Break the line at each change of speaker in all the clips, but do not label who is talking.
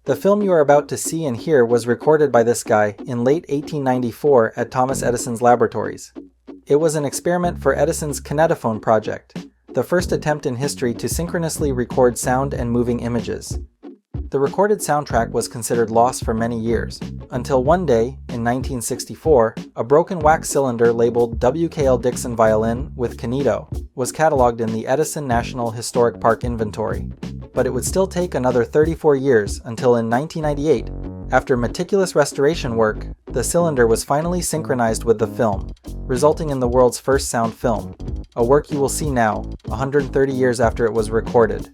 The film you are about to see and hear was recorded by this guy in late 1894 at Thomas Edison's laboratories. It was an experiment for Edison's Kinetophone project, the first attempt in history to synchronously record sound and moving images. The recorded soundtrack was considered lost for many years, until one day, in 1964, a broken wax cylinder labeled W.K.L. Dickson Violin with Kineto was cataloged in the Edison National Historic Park inventory. But it would still take another 34 years until in 1998, after meticulous restoration work, the cylinder was finally synchronized with the film, resulting in the world's first sound film, a work you will see now, 130 years after it was recorded.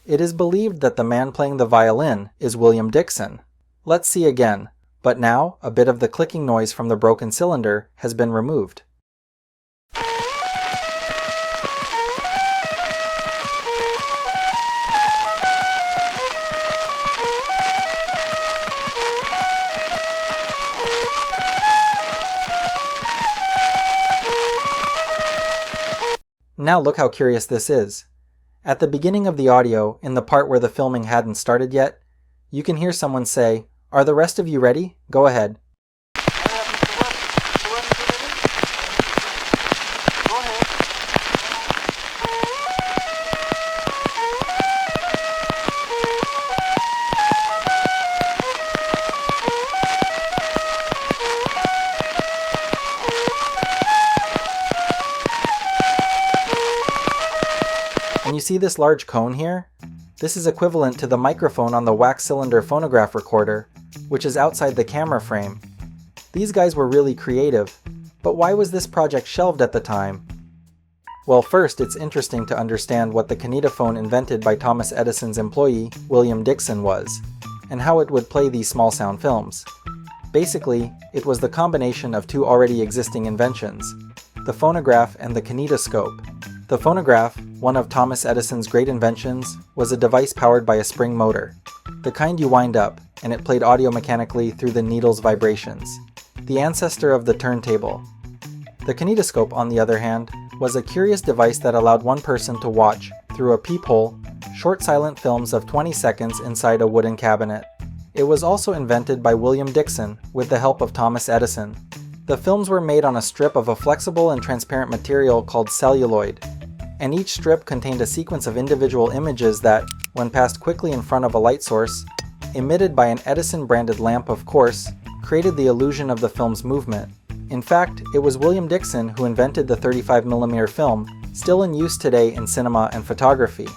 It is believed that the man playing the violin is William Dickson. Let's see again, but now a bit of the clicking noise from the broken cylinder has been removed. Now look how curious this is. At the beginning of the audio, in the part where the filming hadn't started yet, you can hear someone say, "Are the rest of you ready? Go ahead." And you see this large cone here? This is equivalent to the microphone on the wax cylinder phonograph recorder, which is outside the camera frame. These guys were really creative, but why was this project shelved at the time? Well, first, it's interesting to understand what the kinetophone invented by Thomas Edison's employee, William Dickson, was, and how it would play these small sound films. Basically, it was the combination of two already existing inventions, the phonograph and the kinetoscope. The phonograph, one of Thomas Edison's great inventions, was a device powered by a spring motor, the kind you wind up, and it played audio mechanically through the needle's vibrations, the ancestor of the turntable. The kinetoscope, on the other hand, was a curious device that allowed one person to watch, through a peephole, short silent films of 20 seconds inside a wooden cabinet. It was also invented by William Dickson with the help of Thomas Edison. The films were made on a strip of a flexible and transparent material called celluloid, and each strip contained a sequence of individual images that, when passed quickly in front of a light source, emitted by an Edison-branded lamp of course, created the illusion of the film's movement. In fact, it was William Dickson who invented the 35mm film, still in use today in cinema and photography.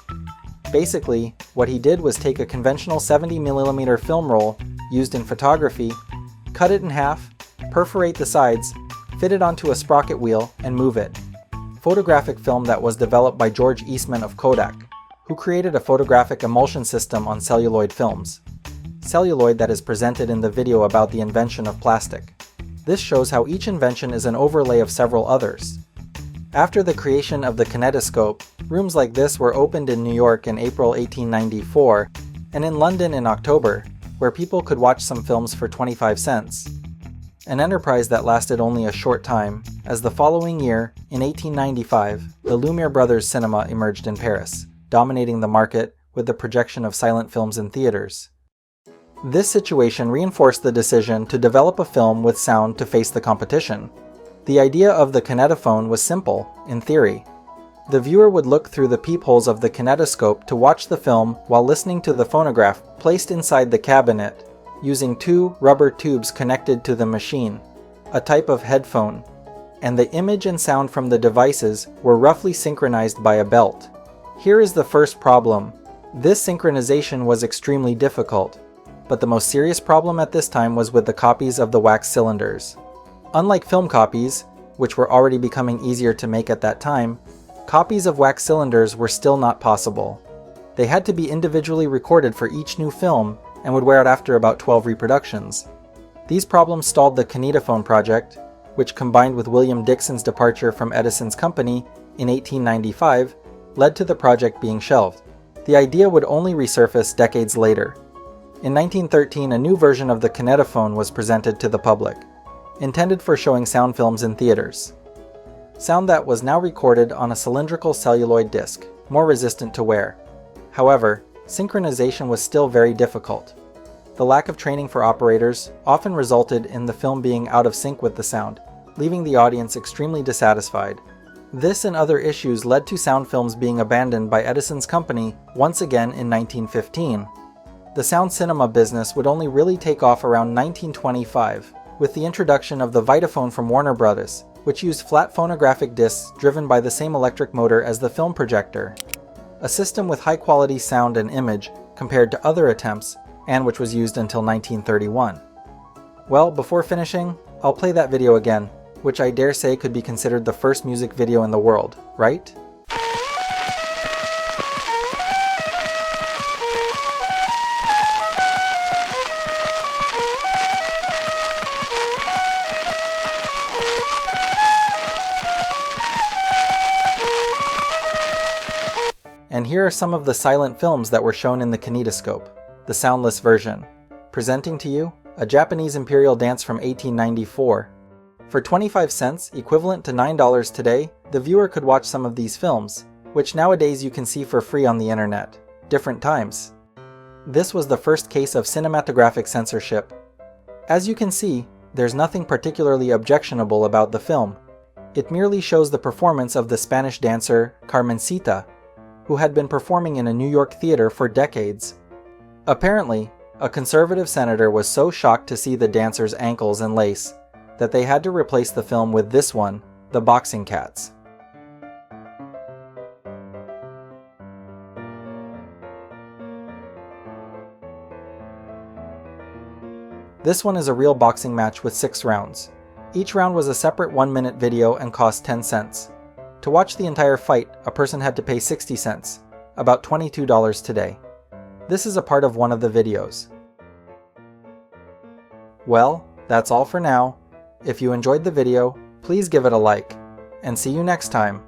Basically, what he did was take a conventional 70mm film roll used in photography, cut it in half, perforate the sides, fit it onto a sprocket wheel, and move it. Photographic film that was developed by George Eastman of Kodak, who created a photographic emulsion system on celluloid films. Celluloid that is presented in the video about the invention of plastic. This shows how each invention is an overlay of several others. After the creation of the kinetoscope, rooms like this were opened in New York in April 1894 and in London in October, where people could watch some films for 25 cents. An enterprise that lasted only a short time, as the following year, in 1895, the Lumiere Brothers cinema emerged in Paris, dominating the market with the projection of silent films in theaters. This situation reinforced the decision to develop a film with sound to face the competition. The idea of the kinetophone was simple, in theory. The viewer would look through the peepholes of the kinetoscope to watch the film while listening to the phonograph placed inside the cabinet, using two rubber tubes connected to the machine, a type of headphone, and the image and sound from the devices were roughly synchronized by a belt. Here is the first problem. This synchronization was extremely difficult, but the most serious problem at this time was with the copies of the wax cylinders. Unlike film copies, which were already becoming easier to make at that time, copies of wax cylinders were still not possible. They had to be individually recorded for each new film and would wear out after about 12 reproductions. These problems stalled the Kinetophone project, which combined with William Dickson's departure from Edison's company in 1895, led to the project being shelved. The idea would only resurface decades later. In 1913, a new version of the Kinetophone was presented to the public, intended for showing sound films in theaters. Sound that was now recorded on a cylindrical celluloid disc, more resistant to wear. However, synchronization was still very difficult. The lack of training for operators often resulted in the film being out of sync with the sound, leaving the audience extremely dissatisfied. This and other issues led to sound films being abandoned by Edison's company once again in 1915. The sound cinema business would only really take off around 1925, with the introduction of the Vitaphone from Warner Bros., which used flat phonographic discs driven by the same electric motor as the film projector. A system with high-quality sound and image compared to other attempts, and which was used until 1931. Well, before finishing, I'll play that video again, which I dare say could be considered the first music video in the world, right? And here are some of the silent films that were shown in the Kinetoscope, the soundless version. Presenting to you, a Japanese imperial dance from 1894. For 25 cents, equivalent to $9 today, the viewer could watch some of these films, which nowadays you can see for free on the internet. Different times. This was the first case of cinematographic censorship. As you can see, there's nothing particularly objectionable about the film. It merely shows the performance of the Spanish dancer Carmencita, who had been performing in a New York theater for decades. Apparently, a conservative senator was so shocked to see the dancer's ankles and lace that they had to replace the film with this one, The Boxing Cats. This one is a real boxing match with 6 rounds. Each round was a separate 1-minute video and cost 10 cents. To watch the entire fight, a person had to pay 60 cents, about $22 today. This is a part of one of the videos. Well, that's all for now. If you enjoyed the video, please give it a like, and see you next time.